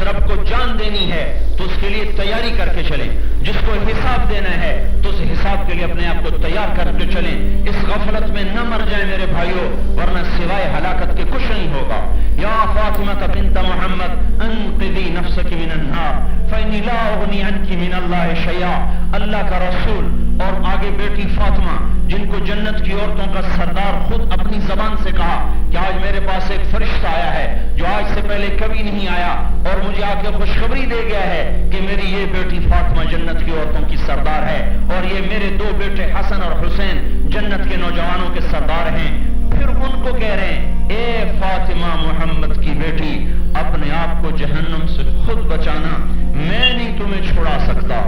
رب کو جان دینی ہے تو اس کے لیے تیاری کر کے چلیں، جس کو حساب دینا ہے تو اس حساب کے لیے اپنے آپ کو تیار کر کے چلیں۔ اس غفلت میں نہ مر جائیں میرے بھائیوں، ورنہ سوائے ہلاکت کے کچھ نہیں ہوگا۔ یا فاطمہ بنت محمد انقذی نفسک من النار فإنی لا اغنی عنک من اللہ شیئا۔ اللہ کا رسول اور آگے بیٹی فاطمہ جن کو جنت کی عورتوں کا سردار خود اپنی زبان سے کہا کہ آج میرے پاس ایک فرشتہ آیا ہے جو آج سے پہلے کبھی نہیں آیا اور مجھے آ کے خوشخبری دے گیا ہے کہ میری یہ بیٹی فاطمہ جنت کی عورتوں کی سردار ہے اور یہ میرے دو بیٹے حسن اور حسین جنت کے نوجوانوں کے سردار ہیں۔ پھر ان کو کہہ رہے ہیں اے فاطمہ محمد کی بیٹی، اپنے آپ کو جہنم سے خود بچانا، میں نہیں تمہیں چھڑا سکتا۔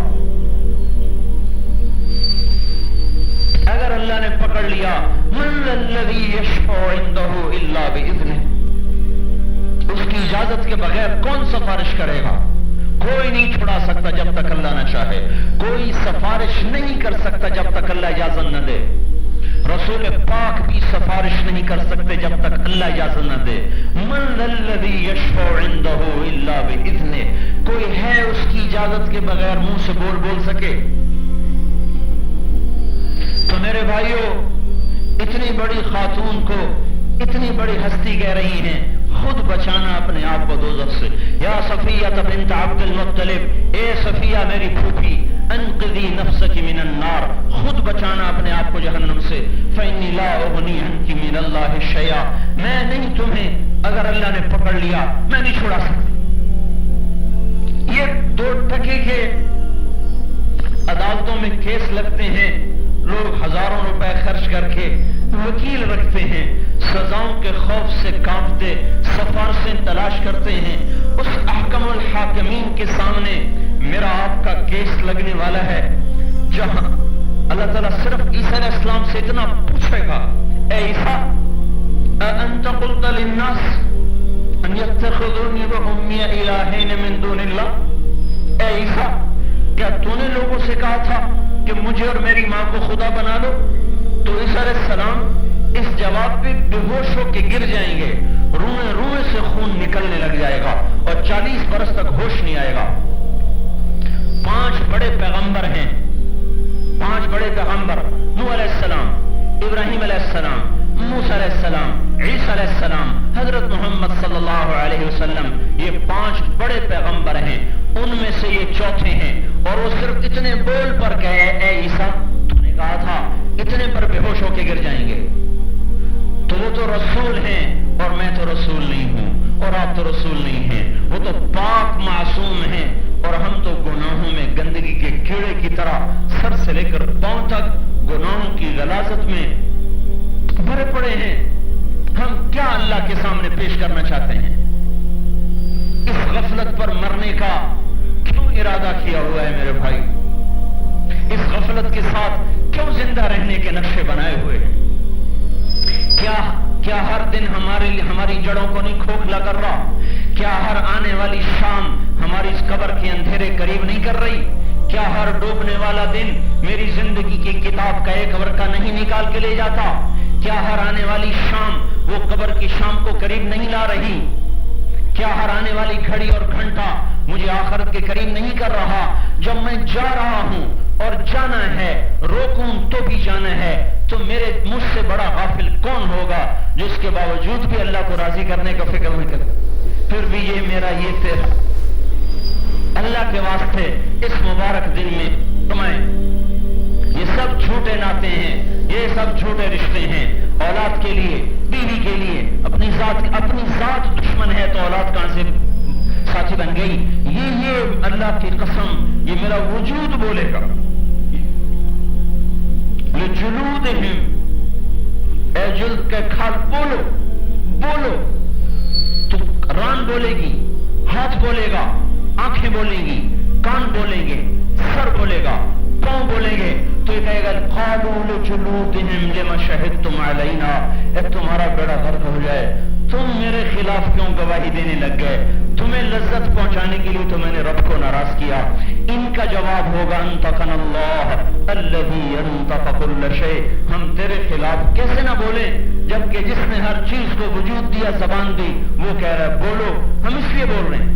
اگر اللہ نے پکڑ لیا من الذی یشفع عندہ الا باذنہ، اس کی اجازت کے بغیر کون سفارش کرے گا؟ کوئی نہیں چھڑا سکتا جب تک اللہ نہ چاہے، کوئی سفارش نہیں کر سکتا جب تک اللہ اجازت نہ دے۔ رسول پاک بھی سفارش نہیں کر سکتے جب تک اللہ اجازت نہ دے۔ من الذی یشفع عندہ الا باذنہ، کوئی ہے اس کی اجازت کے بغیر منہ سے بول سکے؟ تو میرے بھائیوں، اتنی بڑی خاتون کو اتنی بڑی ہستی کہہ رہی ہیں خود بچانا اپنے آپ کو دوزخ سے۔ یا صفیہ بنت عبد المطلب، اے صفیہ میری پھوپھی، انقذی نفسک من النار، خود بچانا اپنے آپ کو جہنم سے۔ فإنی لا اغنی عنک من اللہ شیئا، میں نہیں تمہیں، اگر اللہ نے پکڑ لیا میں نہیں چھڑا سکتا۔ یہ 2 ٹکے کے عدالتوں میں کیس لگتے ہیں، لوگ ہزاروں روپے خرچ کر کے وکیل رکھتے ہیں، سزاؤں کے خوف سے کانپتے سفارشیں تلاش کرتے ہیں۔ اس احکم الحاکمین کے سامنے میرا آپ کا کیس لگنے والا ہے، جہاں اللہ تعالیٰ صرف عیسیٰ علیہ السلام سے اتنا پوچھے گا، اے عیسیٰ اَأَنْتَ قُلْتَ لِلنَّاسِ أَنْ يَتَّخِذُونِي وَأُمِّيَ إِلَٰهَيْنِ مِن دُونِ اللَّهِ، اے عیسیٰ کیا تو نے لوگوں سے کہا تھا کہ مجھے اور میری ماں کو خدا بنا لو؟ تو عیسیٰ علیہ السلام اس جواب پہ بے ہوش ہو کے گر جائیں گے، روئے روئے سے خون نکلنے لگ جائے گا اور 40 برس تک ہوش نہیں آئے گا۔ 5 بڑے پیغمبر ہیں، 5 بڑے پیغمبر، نوح علیہ السلام، ابراہیم علیہ السلام، موسیٰ علیہ السلام، عیسیٰ علیہ السلام، حضرت محمد صلی اللہ علیہ وسلم، یہ 5 بڑے پیغمبر ہیں، ان میں سے یہ چوتھے ہیں، اور وہ صرف اتنے بول پر کہے اے عیسیٰ تو نے کہا تھا، اتنے پر بے ہوش ہو کے گر جائیں گے۔ تو وہ تو رسول ہیں اور میں تو رسول نہیں ہوں اور آپ تو رسول نہیں ہیں، وہ تو پاک معصوم ہیں اور ہم تو گناہوں میں گندگی کے کیڑے کی طرح سر سے لے کر پاؤں تک گناہوں کی غلاظت میں بھرے پڑے ہیں۔ ہم کیا اللہ کے سامنے پیش کرنا چاہتے ہیں؟ اس غفلت پر مرنے کا کیوں ارادہ کیا ہوا ہے میرے بھائی؟ اس غفلت کے ساتھ کیوں زندہ رہنے کے نقشے بنائے ہوئے ہیں؟ کیا ہر دن ہماری جڑوں کو نہیں کھوکھلا کر رہا؟ کیا ہر آنے والی شام ہماری اس قبر کے اندھیرے قریب نہیں کر رہی؟ کیا ہر ڈوبنے والا دن میری زندگی کی کتاب کا ایک ورقہ نہیں نکال کے لے جاتا؟ کیا ہر آنے والی شام وہ قبر کی شام کو قریب نہیں لا رہی؟ کیا ہر آنے والی گھڑی اور گھنٹا مجھے آخرت کے قریب نہیں کر رہا؟ جب میں جا رہا ہوں اور جانا ہے، روکوں تو بھی جانا ہے، تو مجھ سے بڑا غافل کون ہوگا جو اس کے باوجود بھی اللہ کو راضی کرنے کا فکر نہیں کرے؟ پھر بھی یہ میرا یہ تیرا، اللہ کے واسطے اس مبارک دن میں تمہیں، یہ سب جھوٹے ناطے ہیں، یہ سب جھوٹے رشتے ہیں، اولاد کے لیے، بیوی کے لیے، اپنی ذات دشمن ہے تو اولاد کہاں سے ساتھی بن گئی؟ یہ اللہ کی قسم، یہ میرا وجود بولے گا۔ لجلودہم، اے جلد کے کھال بولو، تو ران بولے گی، ہاتھ بولے گا، آنکھیں بولیں گی، کان بولیں گے، سر بولے گا، پاؤں بولیں گے، تو یہ کہے گا قالوا لجلودہم لما شہدتم علینا، اے تمہارا بیڑا غرق ہو جائے، تم میرے خلاف کیوں گواہی دینے لگ گئے؟ تمہیں لذت پہنچانے کے لیے تو میں نے رب کو ناراض کیا۔ ان کا جواب ہوگا انطقنا اللہ الذی انطق کل شیء، ہم تیرے خلاف کیسے نہ بولیں جبکہ جس نے ہر چیز کو وجود دیا، زبان دی، وہ کہہ رہا ہے بولو، ہم اس لیے بول رہے ہیں۔